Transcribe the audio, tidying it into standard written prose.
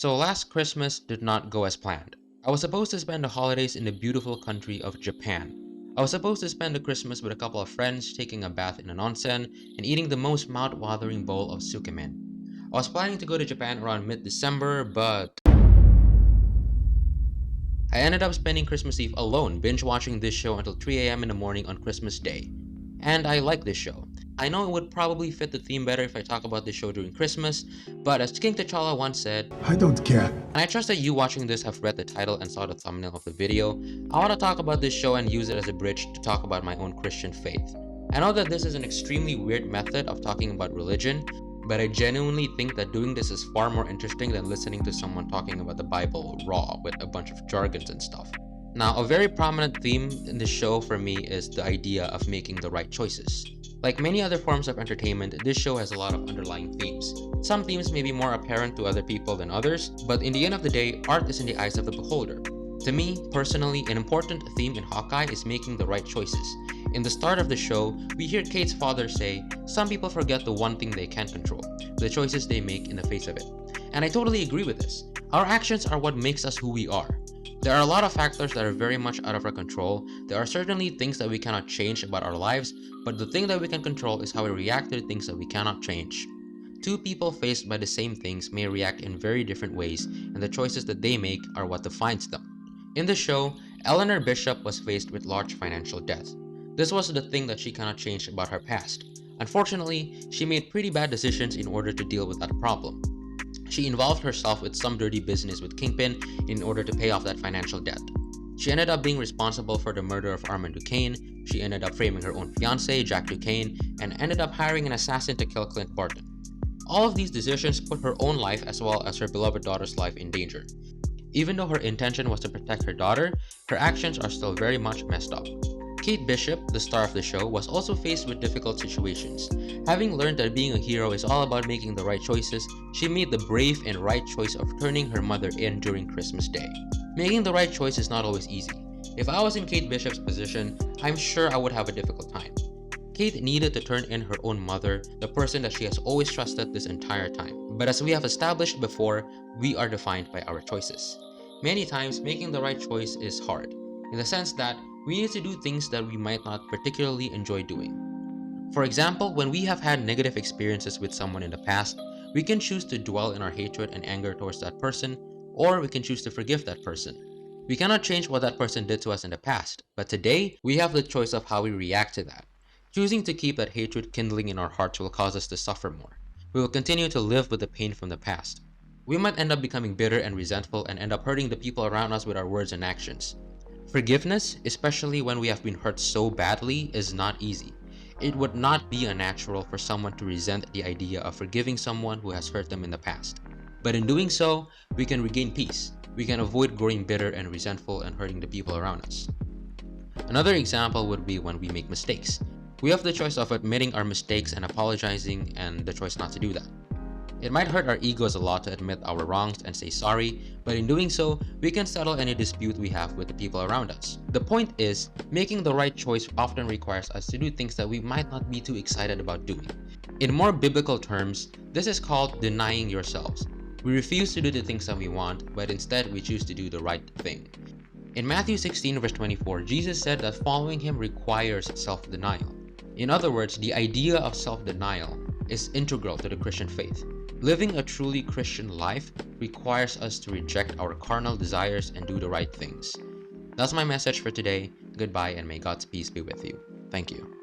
So last Christmas did not go as planned. I was supposed to spend the holidays in the beautiful country of Japan. I was supposed to spend the Christmas with a couple of friends, taking a bath in an onsen, and eating the most mouth-watering bowl of sukemen. I was planning to go to Japan around mid-December, but I ended up spending Christmas Eve alone, binge-watching this show until 3 a.m. in the morning on Christmas Day. And I like this show. I know it would probably fit the theme better if I talk about this show during Christmas, but as King T'Challa once said, I don't care. and I trust that you watching this have read the title and saw the thumbnail of the video, I want to talk about this show and use it as a bridge to talk about my own Christian faith. I know that this is an extremely weird method of talking about religion, but I genuinely think that doing this is far more interesting than listening to someone talking about the Bible raw with a bunch of jargons and stuff. Now, a very prominent theme in the show for me is the idea of making the right choices. Like many other forms of entertainment, this show has a lot of underlying themes. Some themes may be more apparent to other people than others, but in the end of the day, art is in the eyes of the beholder. To me, personally, an important theme in Hawkeye is making the right choices. In the start of the show, we hear Kate's father say, "Some people forget the one thing they can't control, the choices they make in the face of it." And I totally agree with this. Our actions are what makes us who we are. There are a lot of factors that are very much out of our control. There are certainly things that we cannot change about our lives, but the thing that we can control is how we react to the things that we cannot change. Two people faced by the same things may react in very different ways, and the choices that they make are what defines them. In the show, Eleanor Bishop was faced with large financial debt. This was the thing that she cannot change about her past. Unfortunately, she made pretty bad decisions in order to deal with that problem. She involved herself with some dirty business with Kingpin in order to pay off that financial debt. She ended up being responsible for the murder of Armand Duquesne, she ended up framing her own fiancé, Jack Duquesne, and ended up hiring an assassin to kill Clint Barton. All of these decisions put her own life as well as her beloved daughter's life in danger. Even though her intention was to protect her daughter, her actions are still very much messed up. Kate Bishop, the star of the show, was also faced with difficult situations. Having learned that being a hero is all about making the right choices, she made the brave and right choice of turning her mother in during Christmas Day. Making the right choice is not always easy. If I was in Kate Bishop's position, I'm sure I would have a difficult time. Kate needed to turn in her own mother, the person that she has always trusted this entire time. But as we have established before, we are defined by our choices. Many times, making the right choice is hard, in the sense that we need to do things that we might not particularly enjoy doing. For example, when we have had negative experiences with someone in the past, we can choose to dwell in our hatred and anger towards that person, or we can choose to forgive that person. We cannot change what that person did to us in the past, but today, we have the choice of how we react to that. Choosing to keep that hatred kindling in our hearts will cause us to suffer more. We will continue to live with the pain from the past. We might end up becoming bitter and resentful and end up hurting the people around us with our words and actions. Forgiveness, especially when we have been hurt so badly, is not easy. It would not be unnatural for someone to resent the idea of forgiving someone who has hurt them in the past. But in doing so, we can regain peace. We can avoid growing bitter and resentful and hurting the people around us. Another example would be when we make mistakes. We have the choice of admitting our mistakes and apologizing, and the choice not to do that. It might hurt our egos a lot to admit our wrongs and say sorry, but in doing so, we can settle any dispute we have with the people around us. The point is, making the right choice often requires us to do things that we might not be too excited about doing. In more biblical terms, this is called denying yourselves. We refuse to do the things that we want, but instead we choose to do the right thing. In Matthew 16 verse 24, Jesus said that following him requires self-denial. In other words, the idea of self-denial is integral to the Christian faith. Living a truly Christian life requires us to reject our carnal desires and do the right things. That's my message for today. Goodbye, and may God's peace be with you. Thank you.